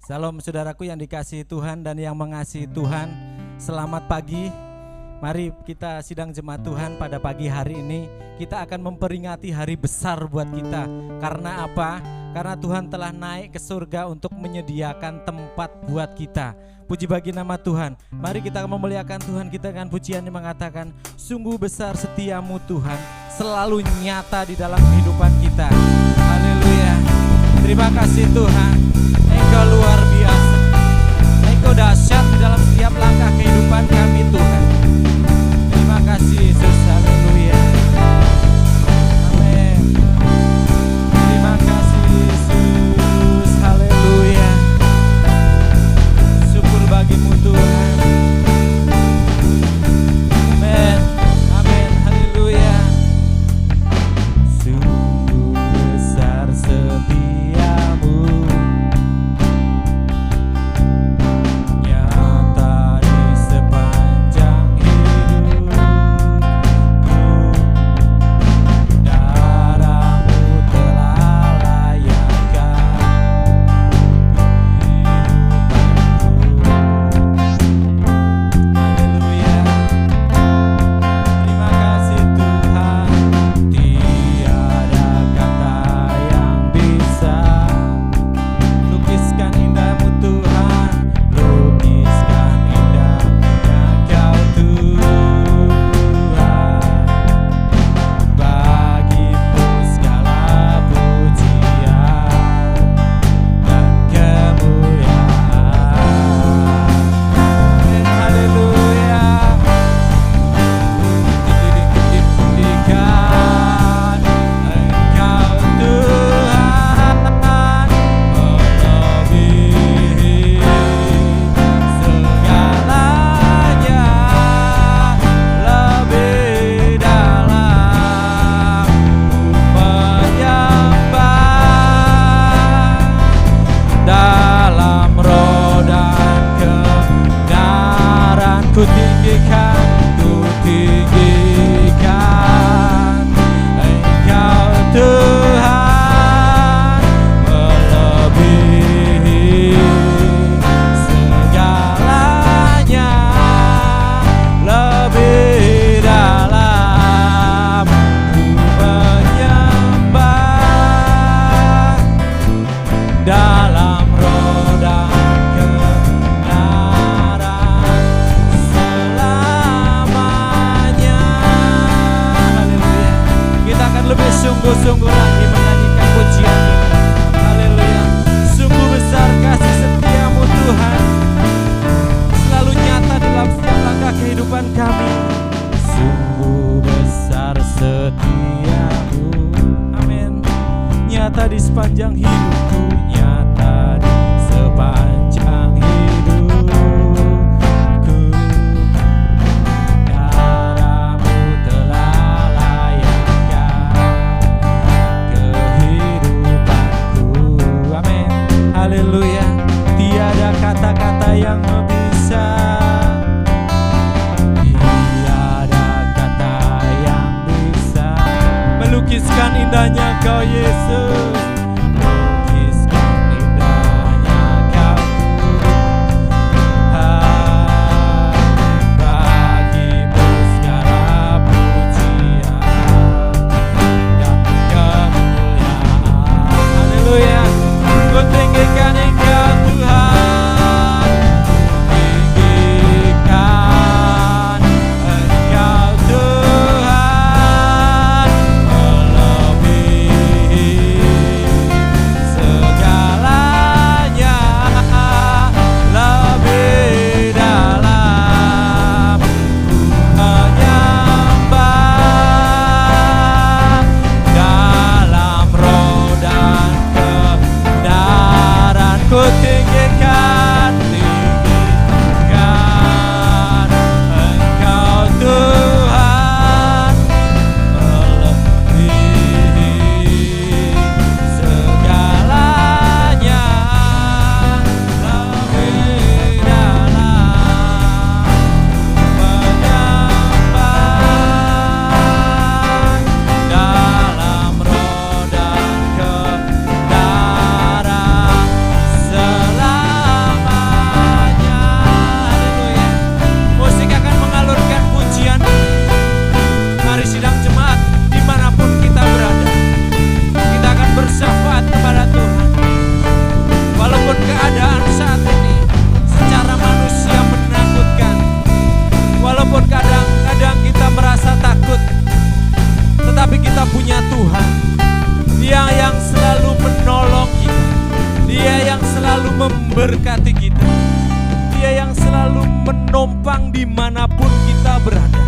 Salam saudaraku yang dikasihi Tuhan dan yang mengasihi Tuhan. Selamat pagi. Mari kita sidang jemaat Tuhan pada pagi hari ini. Kita akan memperingati hari besar buat kita. Karena apa? Karena Tuhan telah naik ke surga untuk menyediakan tempat buat kita. Puji bagi nama Tuhan. Mari kita memuliakan Tuhan kita dengan pujian yang mengatakan, sungguh besar setiamu Tuhan, selalu nyata di dalam kehidupan kita. Haleluya. Terima kasih Tuhan. Engkau luar biasa. Engkau dahsyat di dalam setiap langkah kehidupan kami Tuhan. Terima kasih Yesus. Haleluya. Amin. Terima kasih Yesus. Haleluya. Syukur bagimu Tuhan. Amin. Amin. Haleluya. Sungguh besar setiamu, nyata di sepanjang hidupku. Darahmu telah layakkan kehidupanku. Haleluya. Terima kasih Tuhan. Tiada kata yang bisa lukiskan indahmu Tuhan, lukiskan indahnya Kau Tuhan. Bagimu segala pujian dan kemuliaan. Haleluya. Tinggikan Engkau Tuhan, melebihi segalanya, lebih dalam menyembah, dalam roh dan kebenaran ku tinggikan Engkau Tuhan, melebihi segalanya, lebih dalam ku menyembah, dalam roh dan kebenaran selamanya. Haleluya. Kita akan lebih sungguh-sungguh lagi menyanyikan pujian ini. Haleluya. Sungguh besar kasih setiamu Tuhan, selalu nyata dalam setiap langkah kehidupan kami. Sungguh besar setiamu, amin, nyata di sepanjang hidupku, nyata di sepanjang hidupku. Darahmu telah layakkan kehidupanku. Amin. Haleluya. Tiada kata-kata yang bisa, tiada kata yang bisa melukiskan indahnya Kau Yesus, melukiskan indahnya Kau Tuhan. Bagimu segala pujian dan kemuliaan. Haleluya. Ku tinggikan Engkau Tuhan, tinggikan Engkau Tuhan, melebihi Kadang-kadang kita merasa takut, tetapi kita punya Tuhan. Dia yang selalu menolong kita. Dia yang selalu memberkati kita. Dia yang selalu menopang dimanapun kita berada.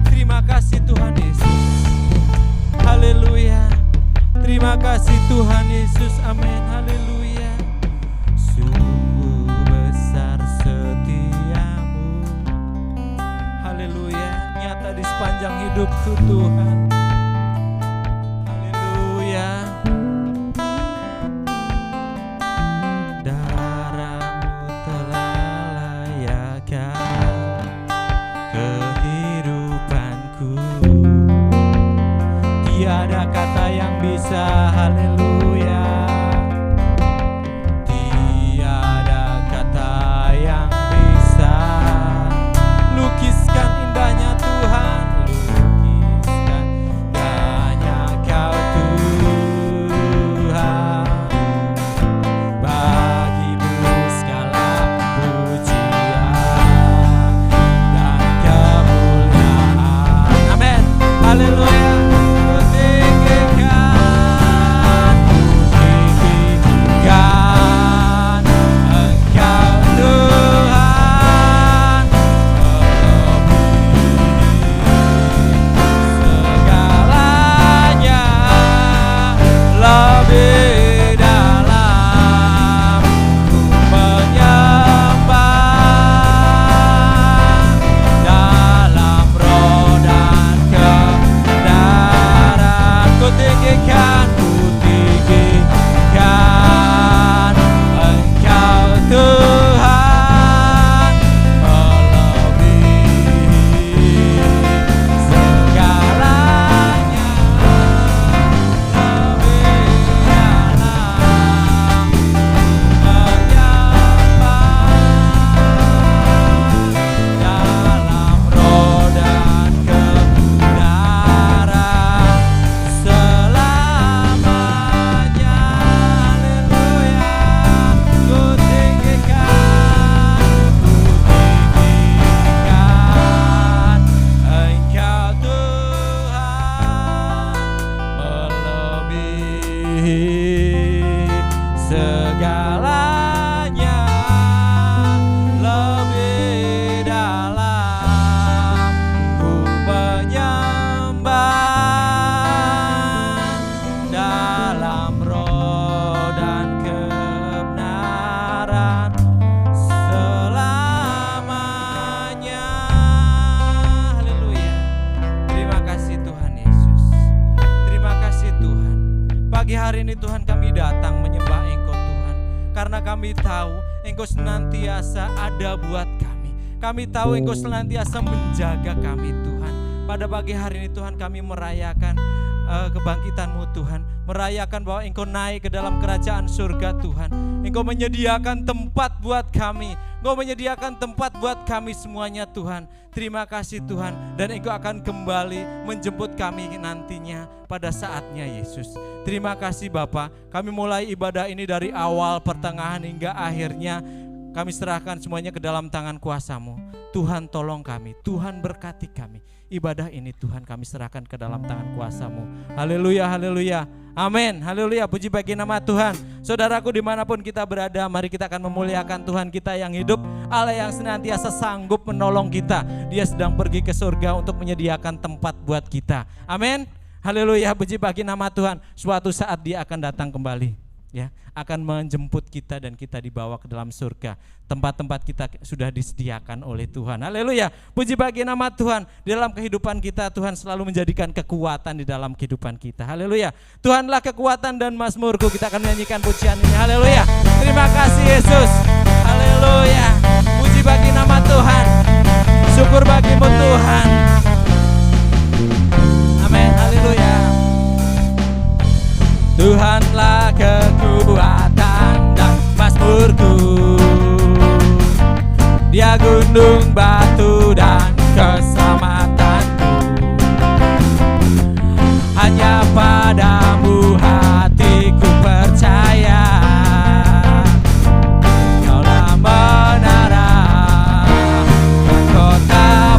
Terima kasih Tuhan Yesus. Haleluya. Terima kasih Tuhan Yesus. Amin. Haleluya. Sungguh besar setiamu. Haleluya. Nyata di sepanjang hidupku Tuhan. Haleluya. Darahmu telah layakkan kehidupanku. Tiada kata yang bisa, haleluya. Tiada kata yang bisa lukiskan indahnya Tuhan, lukiskan indahnya Kau Tuhan. Bagimu segala pujian dan kemuliaan. Amin. Haleluya. Segalanya lebih dalam, ku menyembah dalam roh dan kebenaran selamanya. Haleluya. Terima kasih Tuhan Yesus. Terima kasih Tuhan. Pagi hari ini Tuhan kami datang menyembah Engkau Tuhan, karena kami tahu Engkau senantiasa ada buat kami. Kami tahu Engkau senantiasa menjaga kami Tuhan. Pada pagi hari ini Tuhan kami merayakan kebangkitan-Mu Tuhan, merayakan bahwa Engkau naik ke dalam kerajaan surga Tuhan. Engkau menyediakan tempat buat kami, Engkau menyediakan tempat buat kami semuanya Tuhan. Terima kasih Tuhan, dan Engkau akan kembali menjemput kami nantinya pada saatnya Yesus. Terima kasih Bapa, kami mulai ibadah ini dari awal, pertengahan hingga akhirnya. Kami serahkan semuanya ke dalam tangan kuasa-Mu. Tuhan tolong kami, Tuhan berkati kami. Ibadah ini Tuhan kami serahkan ke dalam tangan kuasa-Mu. Haleluya, haleluya, amin, haleluya. Puji bagi nama Tuhan. Saudaraku dimanapun kita berada, mari kita akan memuliakan Tuhan kita yang hidup, Allah yang senantiasa sanggup menolong kita. Dia sedang pergi ke surga untuk menyediakan tempat buat kita. Amin, haleluya, puji bagi nama Tuhan. Suatu saat Dia akan datang kembali, ya, akan menjemput kita dan kita dibawa ke dalam surga. Tempat-tempat kita sudah disediakan oleh Tuhan. Haleluya. Puji bagi nama Tuhan. Di dalam kehidupan kita Tuhan selalu menjadikan kekuatan di dalam kehidupan kita. Haleluya. Tuhanlah kekuatan dan mazmurku. Kita akan menyanyikan pujian ini. Haleluya. Terima kasih Yesus. Haleluya. Puji bagi nama Tuhan. Syukur bagimu Tuhan. Amin. Haleluya. Tuhanlah kekuatan dan mazmurku, Dia gunung batu dan keselamatanku. Hanya padamu hatiku percaya, Kaulah menara dan kota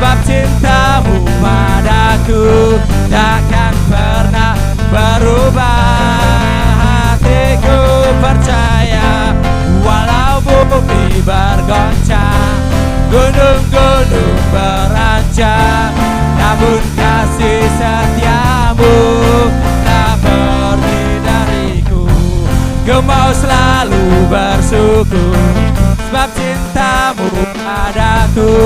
sebab cintamu padaku takkan pernah berubah. Hatiku percaya walau bumi bergoncang, gunung-gunung beranjak, namun kasih setiamu tak pergi dariku. Kau mau selalu bersyukur sebab cintamu padaku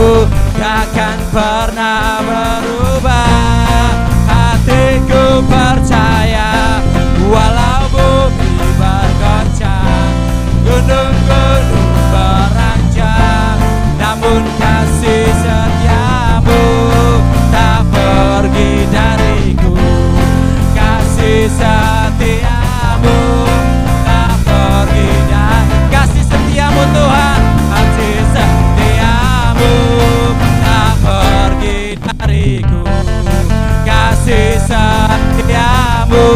takkan pernah berubah. Hatiku percaya walau bumi bergoncang, gunung-gunung beranjak, namun kasih setiamu tak pergi dariku. Kasih setiamu tak pergi dan kasih setiamu Tuhan, kasih setiamu tak pergi dariku. Kasih setiamu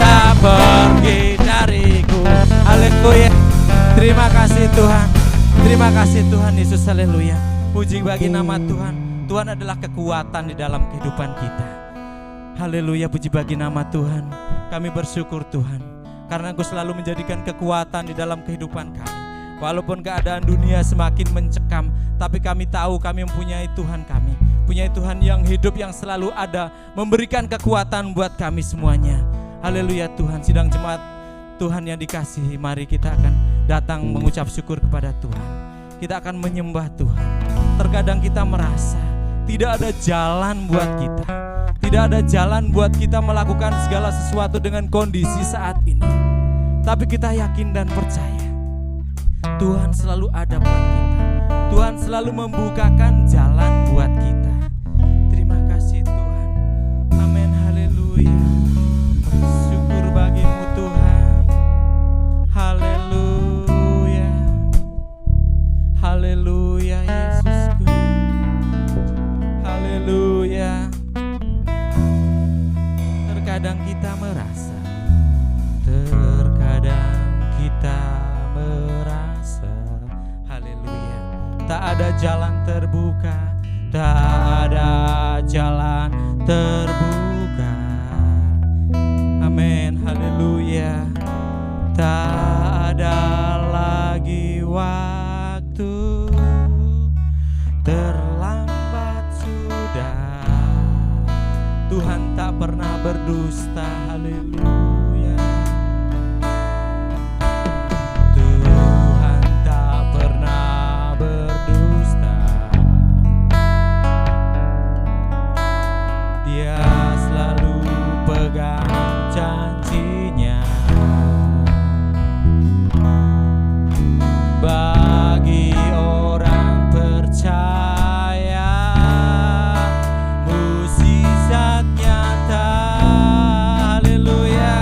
tak pergi dariku. Haleluya. Terima kasih Tuhan. Terima kasih Tuhan Yesus. Haleluya. Puji bagi nama Tuhan. Tuhan adalah kekuatan di dalam kehidupan kita. Haleluya. Puji bagi nama Tuhan. Kami bersyukur Tuhan, karena Engkau selalu menjadikan kekuatan di dalam kehidupan kami. Walaupun keadaan dunia semakin mencekam, tapi kami tahu kami mempunyai Tuhan kami. Punya Tuhan yang hidup, yang selalu ada, memberikan kekuatan buat kami semuanya. Haleluya Tuhan. Sidang jemaat Tuhan yang dikasihi, mari kita akan datang mengucap syukur kepada Tuhan. Kita akan menyembah Tuhan. Terkadang kita merasa tidak ada jalan buat kita, tidak ada jalan buat kita melakukan segala sesuatu dengan kondisi saat ini. Tapi kita yakin dan percaya Tuhan selalu ada buat kita. Tuhan selalu membukakan jalan buat kita. Terima kasih Tuhan. Amin. Haleluya. Syukur bagimu Tuhan. Haleluya. Haleluya Yesusku. Haleluya. Terkadang kita merasa, terkadang kita merasa, haleluya, tak ada jalan terbuka, tak ada jalan terbuka. Amin. Haleluya. Tak ada lagi waktu, terlambat sudah. Tuhan tak pernah berdusta. Haleluya. Tuhan tak pernah berdusta. Dia selalu pegang janjinya. Bagi orang percaya, mukjizat nyata. Haleluya.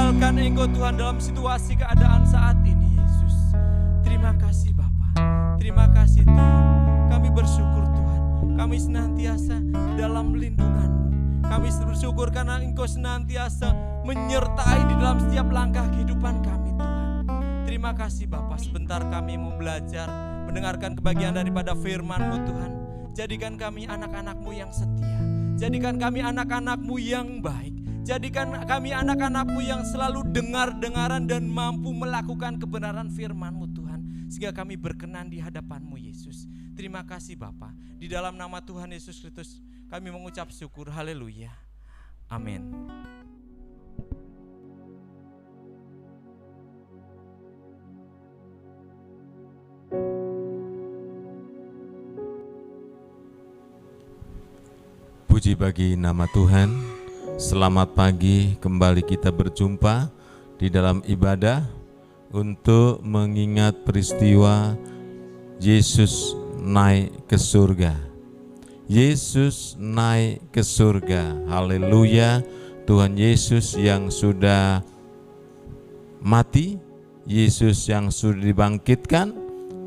mengandalkan Engkau Tuhan dalam situasi keadaan saat ini Yesus. Terima kasih Bapa, terima kasih Tuhan. Kami bersyukur Tuhan, kami senantiasa dalam lindungan. Kami bersyukur karena Engkau senantiasa menyertai di dalam setiap langkah kehidupan kami Tuhan. Terima kasih Bapa, sebentar kami mau belajar mendengarkan kebagian daripada firman-Mu Tuhan. Jadikan kami anak-anak-Mu yang setia, jadikan kami anak-anak-Mu yang baik, jadikan kami anak-anak-Mu yang selalu dengar-dengaran dan mampu melakukan kebenaran firman-Mu Tuhan, sehingga kami berkenan di hadapan-Mu Yesus. Terima kasih Bapa, di dalam nama Tuhan Yesus Kristus kami mengucap syukur, haleluya, amin. Puji bagi nama Tuhan. Selamat pagi, kembali kita berjumpa di dalam ibadah untuk mengingat peristiwa Yesus naik ke surga. Yesus naik ke surga, haleluya. Tuhan Yesus yang sudah mati, Yesus yang sudah dibangkitkan,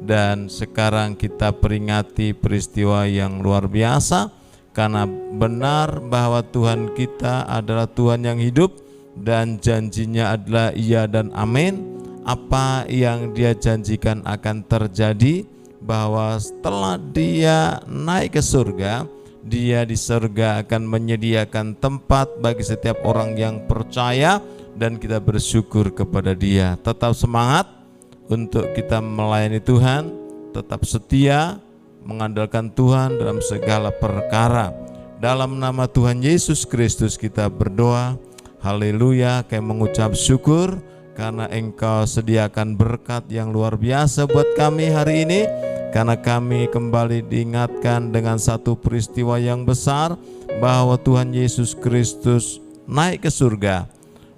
dan sekarang kita peringati peristiwa yang luar biasa. Karena benar bahwa Tuhan kita adalah Tuhan yang hidup dan janjinya adalah iya dan amin. Apa yang Dia janjikan akan terjadi, bahwa setelah Dia naik ke surga, Dia di surga akan menyediakan tempat bagi setiap orang yang percaya, dan kita bersyukur kepada Dia. Tetap semangat untuk kita melayani Tuhan, tetap setia mengandalkan Tuhan dalam segala perkara. Dalam nama Tuhan Yesus Kristus kita berdoa, haleluya. Kami mengucap syukur karena Engkau sediakan berkat yang luar biasa buat kami hari ini, karena kami kembali diingatkan dengan satu peristiwa yang besar, bahwa Tuhan Yesus Kristus naik ke surga,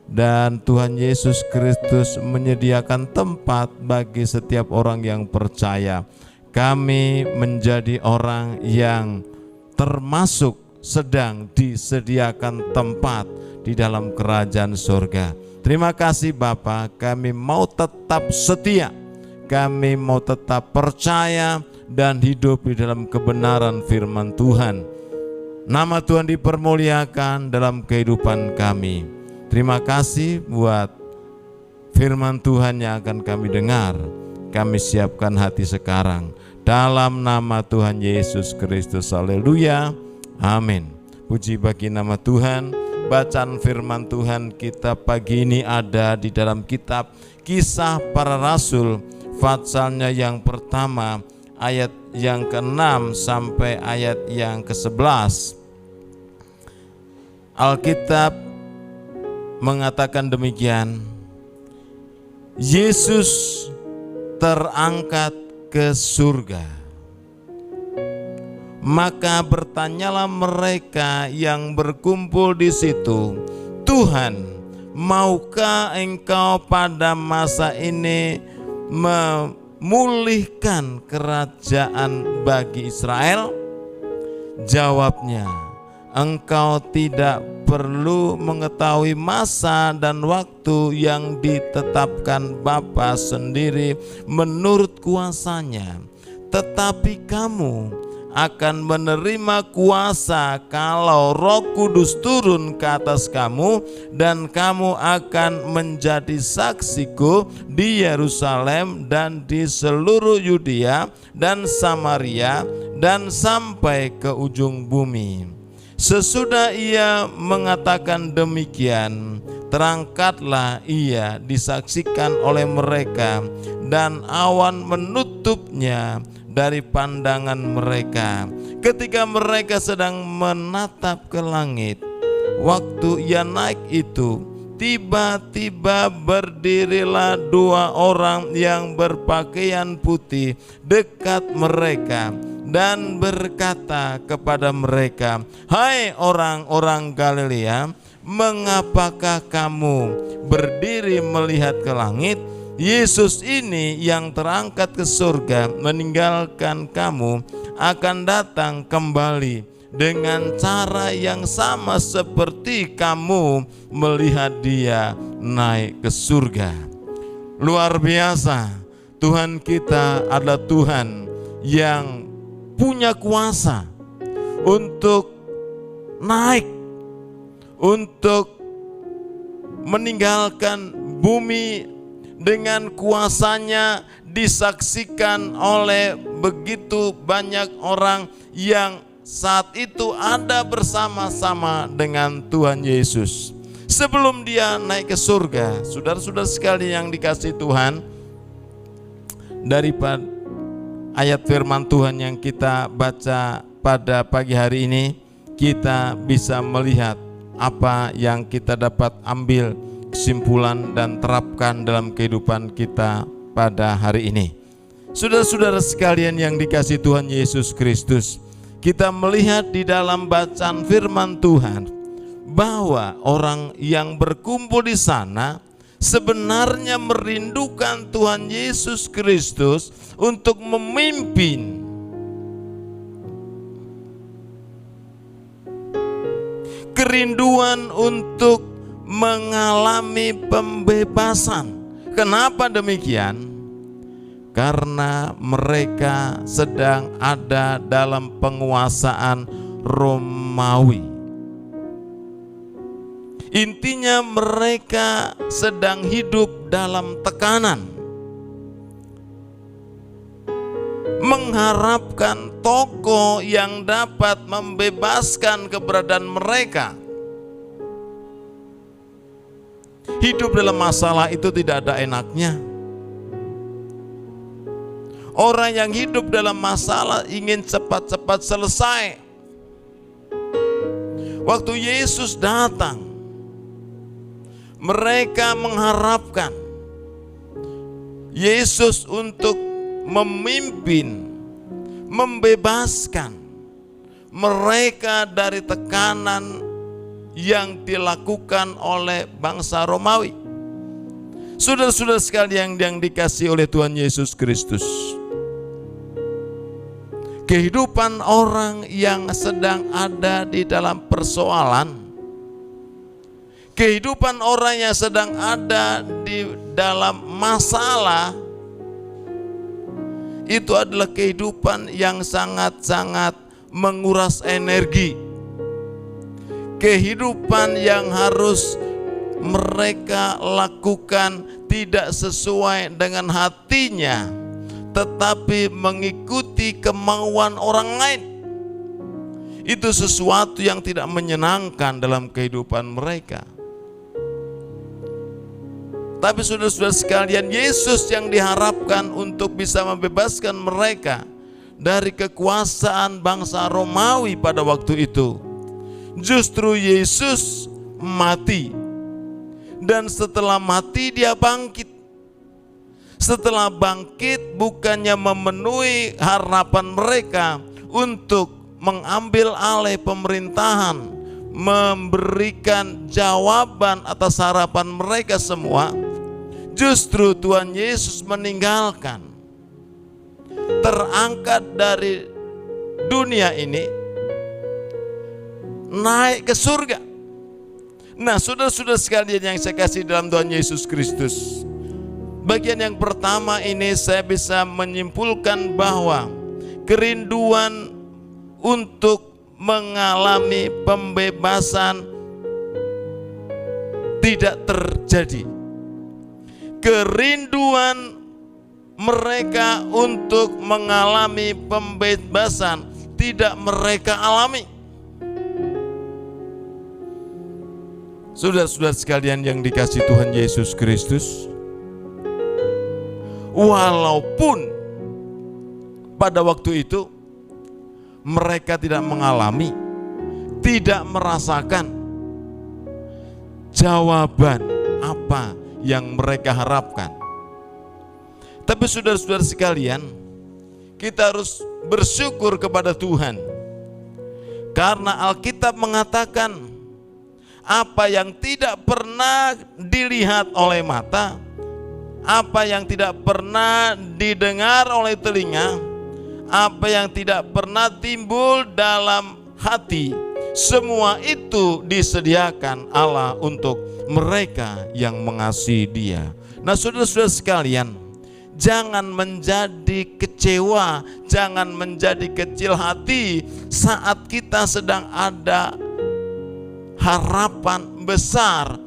dan Tuhan Yesus Kristus menyediakan tempat bagi setiap orang yang percaya. Kami menjadi orang yang termasuk sedang disediakan tempat di dalam kerajaan surga. Terima kasih Bapa, kami mau tetap setia, kami mau tetap percaya dan hidup di dalam kebenaran firman Tuhan. Nama Tuhan dipermuliakan dalam kehidupan kami. Terima kasih buat firman Tuhan yang akan kami dengar. Kami siapkan hati sekarang dalam nama Tuhan Yesus Kristus, haleluya, amin. Puji bagi nama Tuhan. Bacaan firman Tuhan kita pagi ini ada di dalam kitab Kisah Para Rasul, patsalnya yang pertama, ayat yang ke-6 sampai ayat yang ke-11. Alkitab mengatakan demikian: Yesus terangkat ke surga. Maka bertanyalah mereka yang berkumpul di situ, Tuhan, maukah Engkau pada masa ini memulihkan kerajaan bagi Israel? Jawabnya, Engkau tidak perlu mengetahui masa dan waktu yang ditetapkan Bapa sendiri menurut kuasanya. Tetapi kamu akan menerima kuasa kalau Roh Kudus turun ke atas kamu, dan kamu akan menjadi saksiku di Yerusalem dan di seluruh Yudea dan Samaria dan sampai ke ujung bumi. Sesudah ia mengatakan demikian, terangkatlah ia disaksikan oleh mereka, dan awan menutupnya dari pandangan mereka. Ketika mereka sedang menatap ke langit, waktu ia naik itu, tiba-tiba berdirilah dua orang yang berpakaian putih dekat mereka dan berkata kepada mereka, "Hai orang-orang Galilea, mengapakah kamu berdiri melihat ke langit? Yesus ini yang terangkat ke surga meninggalkan kamu akan datang kembali dengan cara yang sama seperti kamu melihat dia naik ke surga. Luar biasa, Tuhan kita adalah Tuhan yang punya kuasa untuk naik, untuk meninggalkan bumi dengan kuasanya disaksikan oleh begitu banyak orang yang saat itu ada bersama-sama dengan Tuhan Yesus. Sebelum dia naik ke surga, saudara-saudara sekalian yang dikasihi Tuhan, daripada ayat firman Tuhan yang kita baca pada pagi hari ini, kita bisa melihat apa yang kita dapat ambil kesimpulan dan terapkan dalam kehidupan kita pada hari ini. Saudara-saudara sekalian yang dikasihi Tuhan Yesus Kristus, kita melihat di dalam bacaan firman Tuhan bahwa orang yang berkumpul di sana sebenarnya merindukan Tuhan Yesus Kristus untuk memimpin. Kerinduan untuk mengalami pembebasan. Kenapa demikian? Karena mereka sedang ada dalam penguasaan Romawi. Intinya mereka sedang hidup dalam tekanan, mengharapkan tokoh yang dapat membebaskan keberadaan mereka. Hidup dalam masalah itu tidak ada enaknya. Orang yang hidup dalam masalah ingin cepat-cepat selesai. Waktu Yesus datang, mereka mengharapkan Yesus untuk memimpin, membebaskan mereka dari tekanan yang dilakukan oleh bangsa Romawi. Saudara-saudara sekalian yang dikasihi oleh Tuhan Yesus Kristus, kehidupan orang yang sedang ada di dalam persoalan, kehidupan orang yang sedang ada di dalam masalah, itu adalah kehidupan yang sangat-sangat menguras energi. Kehidupan yang harus mereka lakukan tidak sesuai dengan hatinya, tetapi mengikuti kemauan orang lain. Itu sesuatu yang tidak menyenangkan dalam kehidupan mereka. Tapi saudara-saudara sekalian, Yesus yang diharapkan untuk bisa membebaskan mereka dari kekuasaan bangsa Romawi pada waktu itu, justru Yesus mati. Dan setelah mati dia bangkit. Setelah bangkit bukannya memenuhi harapan mereka untuk mengambil alih pemerintahan, memberikan jawaban atas harapan mereka semua, justru Tuhan Yesus meninggalkan, terangkat dari dunia ini, naik ke surga. Nah, saudara-saudara sekalian yang saya kasih dalam Tuhan Yesus Kristus, bagian yang pertama ini saya bisa menyimpulkan bahwa kerinduan untuk mengalami pembebasan tidak terjadi. Kerinduan mereka untuk mengalami pembebasan tidak mereka alami. Saudara-saudara sekalian yang dikasihi Tuhan Yesus Kristus, walaupun pada waktu itu mereka tidak mengalami, tidak merasakan jawaban apa yang mereka harapkan, tapi saudara-saudara sekalian, kita harus bersyukur kepada Tuhan, karena Alkitab mengatakan apa yang tidak pernah dilihat oleh mata, apa yang tidak pernah didengar oleh telinga, apa yang tidak pernah timbul dalam hati, semua itu disediakan Allah untuk mereka yang mengasihi Dia. Nah, saudara-saudara sekalian, jangan menjadi kecewa, jangan menjadi kecil hati saat kita sedang ada harapan besar.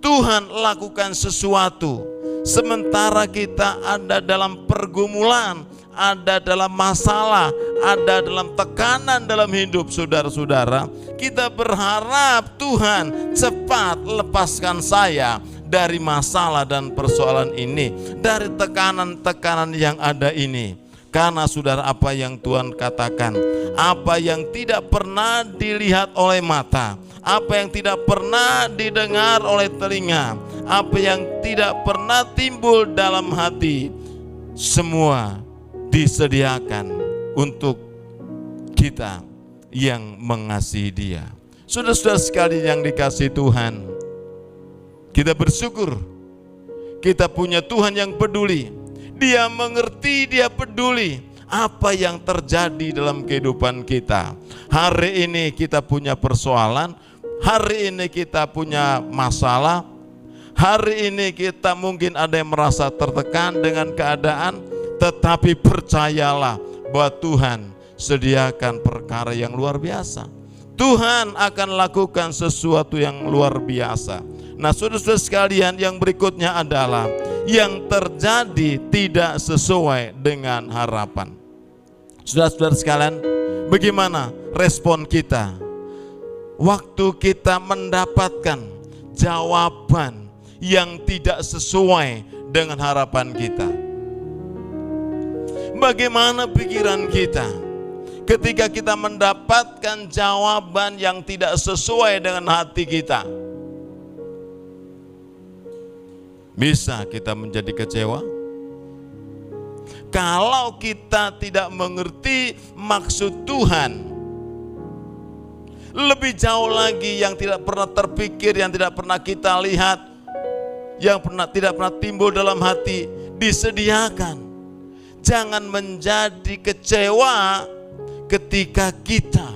Tuhan lakukan sesuatu, sementara kita ada dalam pergumulan, ada dalam masalah, ada dalam tekanan dalam hidup saudara-saudara. Kita berharap Tuhan cepat lepaskan saya dari masalah dan persoalan ini, dari tekanan-tekanan yang ada ini. Karena saudara, apa yang Tuhan katakan, apa yang tidak pernah dilihat oleh mata, apa yang tidak pernah didengar oleh telinga, apa yang tidak pernah timbul dalam hati, semua disediakan untuk kita yang mengasihi Dia. Saudara-saudara sekalian yang dikasihi Tuhan, kita bersyukur kita punya Tuhan yang peduli. Dia mengerti, Dia peduli apa yang terjadi dalam kehidupan kita. Hari ini kita punya persoalan, hari ini kita punya masalah, hari ini kita mungkin ada yang merasa tertekan dengan keadaan, tetapi percayalah bahwa Tuhan sediakan perkara yang luar biasa. Tuhan akan lakukan sesuatu yang luar biasa. Nah, saudara-saudara sekalian, yang berikutnya adalah yang terjadi tidak sesuai dengan harapan. Saudara-saudara sekalian, bagaimana respon kita waktu kita mendapatkan jawaban yang tidak sesuai dengan harapan kita? Bagaimana pikiran kita ketika kita mendapatkan jawaban yang tidak sesuai dengan hati kita? Bisa kita menjadi kecewa? Kalau kita tidak mengerti maksud Tuhan, lebih jauh lagi yang tidak pernah terpikir, yang tidak pernah kita lihat, yang tidak pernah timbul dalam hati, disediakan. Jangan menjadi kecewa ketika kita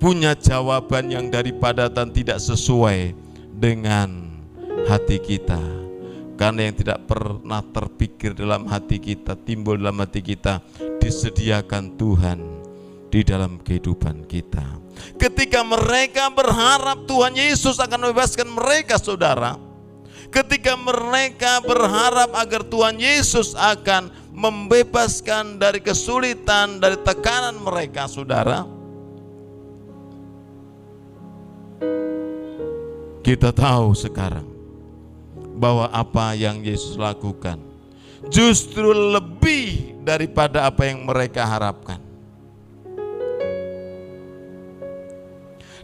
punya jawaban yang daripada dan tidak sesuai dengan hati kita. Karena yang tidak pernah terpikir dalam hati kita, timbul dalam hati kita, disediakan Tuhan di dalam kehidupan kita. Ketika mereka berharap Tuhan Yesus akan membebaskan mereka, saudara, ketika mereka berharap agar Tuhan Yesus akan membebaskan dari kesulitan, dari tekanan mereka, saudara, kita tahu sekarang bahwa apa yang Yesus lakukan justru lebih daripada apa yang mereka harapkan.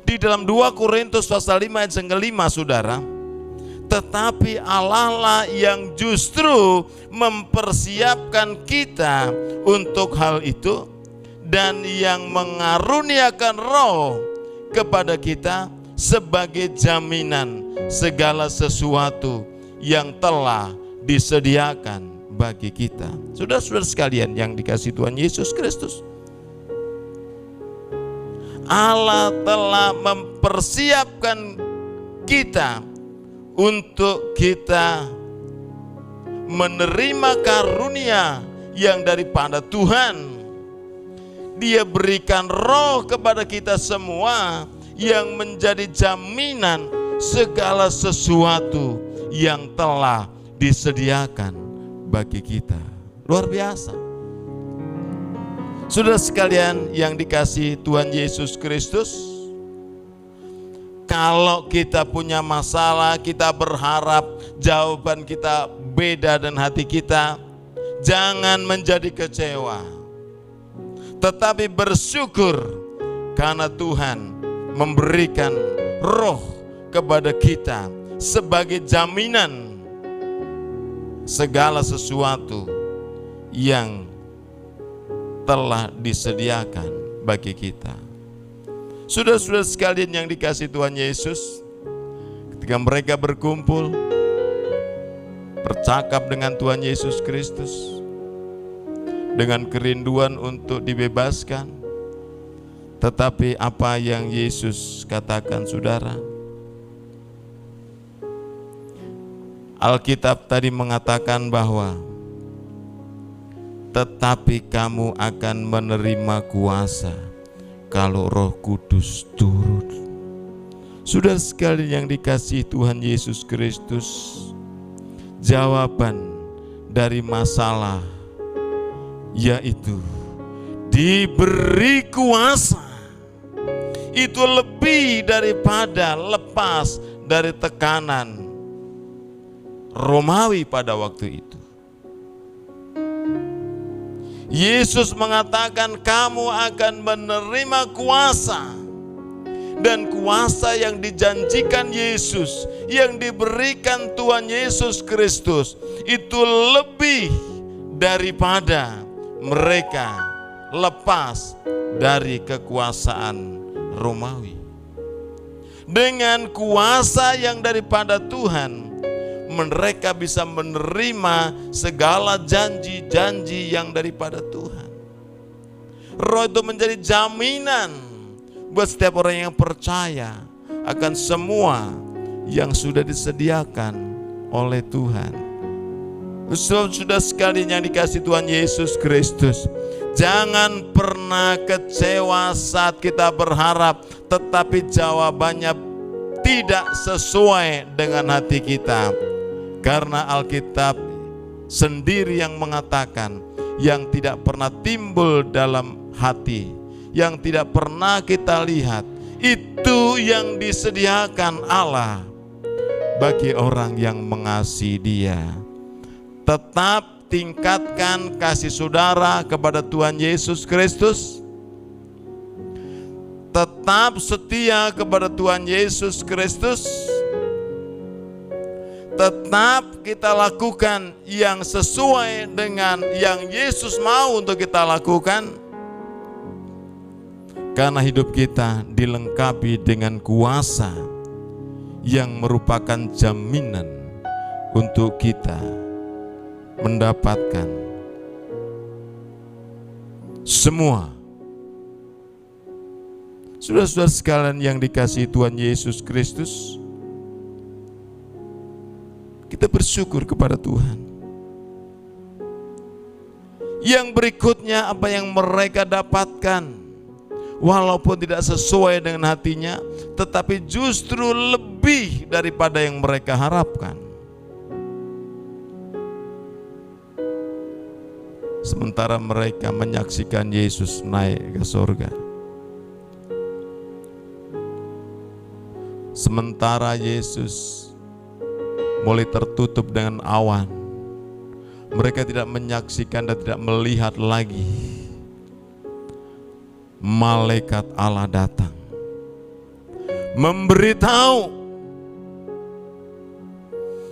Di dalam 2 Korintus pasal 5 ayat 5, saudara, tetapi Allah lah yang justru mempersiapkan kita untuk hal itu, dan yang mengaruniakan Roh kepada kita sebagai jaminan segala sesuatu yang telah disediakan bagi kita. Saudara-saudara sekalian yang dikasihi Tuhan Yesus Kristus, Allah telah mempersiapkan kita untuk kita menerima karunia yang daripada Tuhan. Dia berikan Roh kepada kita semua yang menjadi jaminan segala sesuatu yang telah disediakan bagi kita. Luar biasa. Saudara sekalian yang dikasihi Tuhan Yesus Kristus, kalau kita punya masalah, kita berharap jawaban kita beda dan hati kita, jangan menjadi kecewa, tetapi bersyukur karena Tuhan memberikan Roh kepada kita sebagai jaminan segala sesuatu yang telah disediakan bagi kita. Saudara-saudara sekalian yang dikasihi Tuhan Yesus, ketika mereka berkumpul bercakap dengan Tuhan Yesus Kristus dengan kerinduan untuk dibebaskan, Tetapi apa yang Yesus katakan, saudara? Alkitab tadi mengatakan bahwa tetapi kamu akan menerima kuasa kalau Roh Kudus turun. Saudara sekalian yang dikasihi Tuhan Yesus Kristus, jawaban dari masalah yaitu diberi kuasa. Itu lebih daripada lepas dari tekanan Romawi pada waktu itu. Yesus mengatakan kamu akan menerima kuasa. Dan kuasa yang dijanjikan Yesus, yang diberikan Tuhan Yesus Kristus, itu lebih daripada mereka lepas dari kekuasaan Romawi. Dengan kuasa yang daripada Tuhan, mereka bisa menerima segala janji-janji yang daripada Tuhan. Roh itu menjadi jaminan buat setiap orang yang percaya akan semua yang sudah disediakan oleh Tuhan. Sudah sekalian yang dikasihi Tuhan Yesus Kristus, jangan pernah kecewa saat kita berharap tetapi jawabannya tidak sesuai dengan hati kita. Karena Alkitab sendiri yang mengatakan yang tidak pernah timbul dalam hati, yang tidak pernah kita lihat, itu yang disediakan Allah bagi orang yang mengasihi Dia. Tetap tingkatkan kasih saudara kepada Tuhan Yesus Kristus. Tetap setia kepada Tuhan Yesus Kristus. Tetap kita lakukan yang sesuai dengan yang Yesus mau untuk kita lakukan. Karena hidup kita dilengkapi dengan kuasa yang merupakan jaminan untuk kita mendapatkan semua. Saudara-saudara sekalian yang dikasihi Tuhan Yesus Kristus, kita bersyukur kepada Tuhan. Yang berikutnya apa yang mereka dapatkan, walaupun tidak sesuai dengan hatinya, tetapi justru lebih daripada yang mereka harapkan. Sementara mereka menyaksikan Yesus naik ke surga, sementara Yesus mulai tertutup dengan awan, mereka tidak menyaksikan dan tidak melihat lagi malaikat Allah datang memberitahu,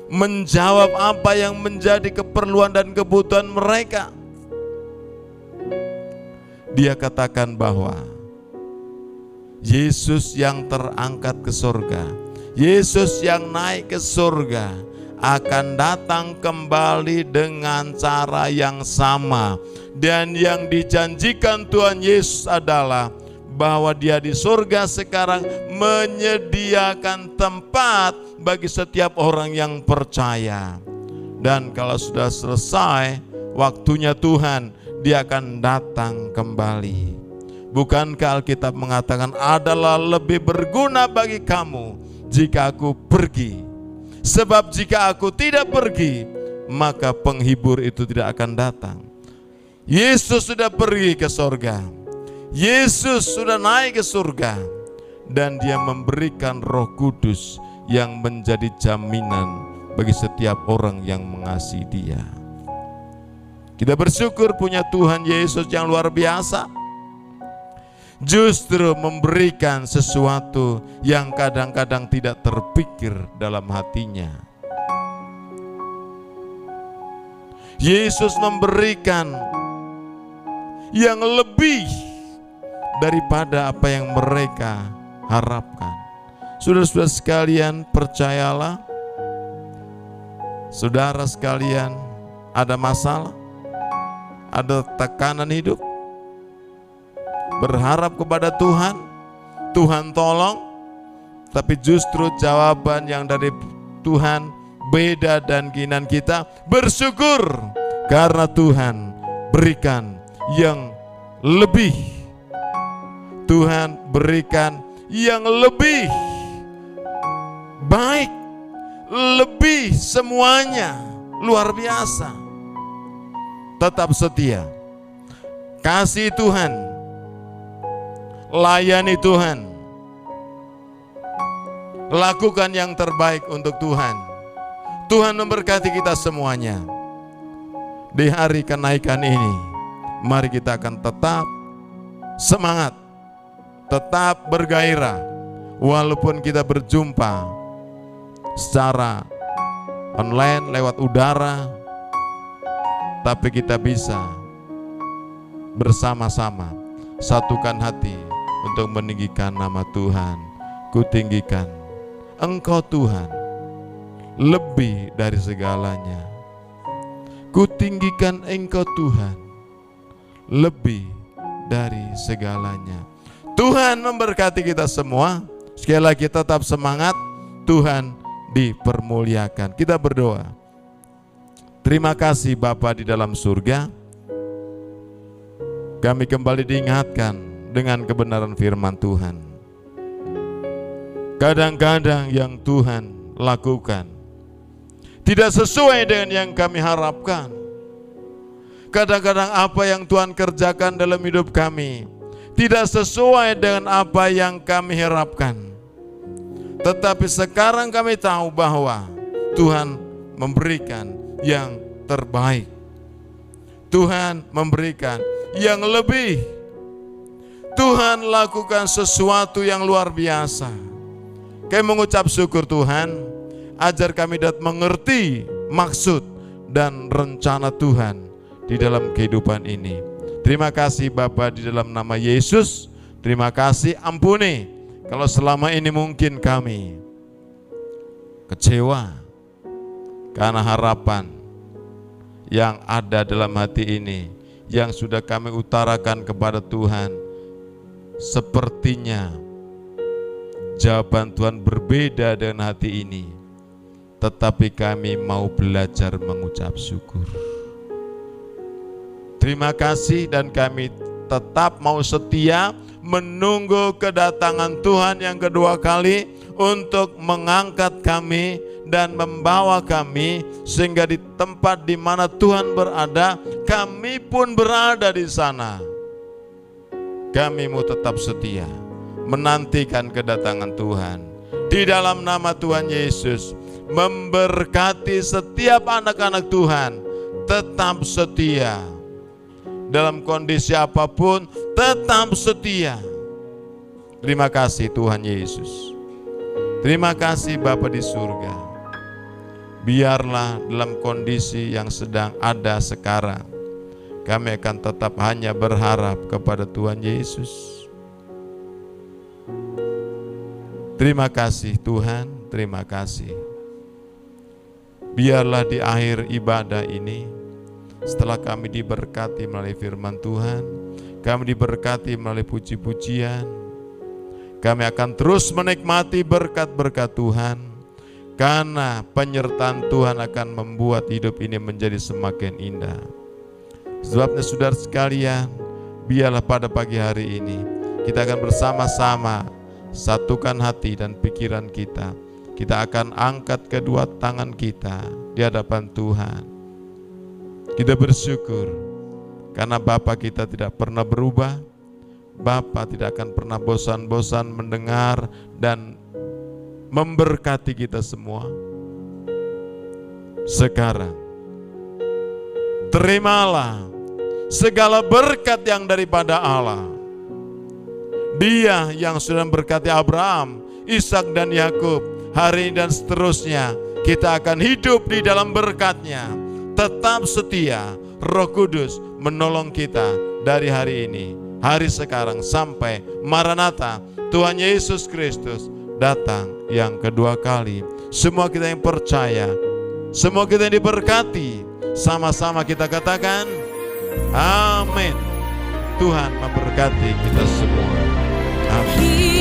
menjawab apa yang menjadi keperluan dan kebutuhan mereka. Dia katakan bahwa Yesus yang terangkat ke surga, Yesus yang naik ke surga akan datang kembali dengan cara yang sama. Dan yang dijanjikan Tuhan Yesus adalah bahwa Dia di surga sekarang menyediakan tempat bagi setiap orang yang percaya. Dan kalau sudah selesai waktunya Tuhan, Dia akan datang kembali. Bukankah Alkitab mengatakan adalah lebih berguna bagi kamu jika aku pergi? Sebab jika aku tidak pergi, maka penghibur itu tidak akan datang. Yesus sudah pergi ke surga. Yesus sudah naik ke surga. Dan Dia memberikan Roh Kudus yang menjadi jaminan bagi setiap orang yang mengasihi Dia. Kita bersyukur punya Tuhan Yesus yang luar biasa. Justru memberikan sesuatu yang kadang-kadang tidak terpikir dalam hatinya. Yesus memberikan yang lebih daripada apa yang mereka harapkan. Saudara-saudara sekalian, percayalah, saudara sekalian, ada masalah, ada tekanan hidup, berharap kepada Tuhan, Tuhan tolong, tapi justru jawaban yang dari Tuhan beda dan keinginan kita, bersyukur karena Tuhan berikan yang lebih. Tuhan berikan yang lebih baik, lebih semuanya luar biasa. Tetap setia, kasih Tuhan, layani Tuhan, lakukan yang terbaik untuk Tuhan. Tuhan memberkati kita semuanya. Di hari kenaikan ini, mari kita akan tetap semangat, tetap bergairah, walaupun kita berjumpa secara online lewat udara, tapi kita bisa bersama-sama satukan hati untuk meninggikan nama Tuhan. Kutinggikan Engkau Tuhan lebih dari segalanya. Kutinggikan Engkau Tuhan lebih dari segalanya. Tuhan memberkati kita semua. Sekali lagi tetap semangat, Tuhan dipermuliakan. Kita berdoa. Terima kasih Bapa di dalam surga. Kami kembali diingatkan dengan kebenaran firman Tuhan. Kadang-kadang yang Tuhan lakukan tidak sesuai dengan yang kami harapkan. Kadang-kadang apa yang Tuhan kerjakan dalam hidup kami tidak sesuai dengan apa yang kami harapkan. Tetapi sekarang kami tahu bahwa Tuhan memberikan yang terbaik. Tuhan memberikan yang lebih. Tuhan lakukan sesuatu yang luar biasa. Kami mengucap syukur Tuhan, ajar kami dapat mengerti maksud dan rencana Tuhan di dalam kehidupan ini. Terima kasih Bapa di dalam nama Yesus. Terima kasih, ampuni kalau selama ini mungkin kami kecewa karena harapan yang ada dalam hati ini, yang sudah kami utarakan kepada Tuhan, sepertinya jawaban Tuhan berbeda dengan hati ini. Tetapi kami mau belajar mengucap syukur. Terima kasih, dan kami tetap mau setia menunggu kedatangan Tuhan yang kedua kali untuk mengangkat kami dan membawa kami sehingga di tempat di mana Tuhan berada, kami pun berada di sana. Kami mau tetap setia menantikan kedatangan Tuhan. Di dalam nama Tuhan Yesus, memberkati setiap anak-anak Tuhan, tetap setia. Dalam kondisi apapun, tetap setia. Terima kasih Tuhan Yesus. Terima kasih Bapa di surga. Biarlah dalam kondisi yang sedang ada sekarang, kami akan tetap hanya berharap kepada Tuhan Yesus. Terima kasih Tuhan, terima kasih. Biarlah di akhir ibadah ini, setelah kami diberkati melalui firman Tuhan, kami diberkati melalui puji-pujian, kami akan terus menikmati berkat-berkat Tuhan, karena penyertaan Tuhan akan membuat hidup ini menjadi semakin indah. Sebabnya saudara sekalian, biarlah pada pagi hari ini kita akan bersama-sama satukan hati dan pikiran kita. Kita akan angkat kedua tangan kita di hadapan Tuhan. Kita bersyukur karena Bapa kita tidak pernah berubah. Bapa tidak akan pernah bosan-bosan mendengar dan memberkati kita semua. Sekarang terimalah segala berkat yang daripada Allah. Dia yang sudah memberkati Abraham, Ishak dan Yakub, hari ini dan seterusnya, kita akan hidup di dalam berkat-Nya. Tetap setia, Roh Kudus menolong kita dari hari ini, hari sekarang sampai Maranatha, Tuhan Yesus Kristus datang yang kedua kali. Semua kita yang percaya, semua kita yang diberkati, sama-sama kita katakan amin. Tuhan memberkati kita semua. Amin.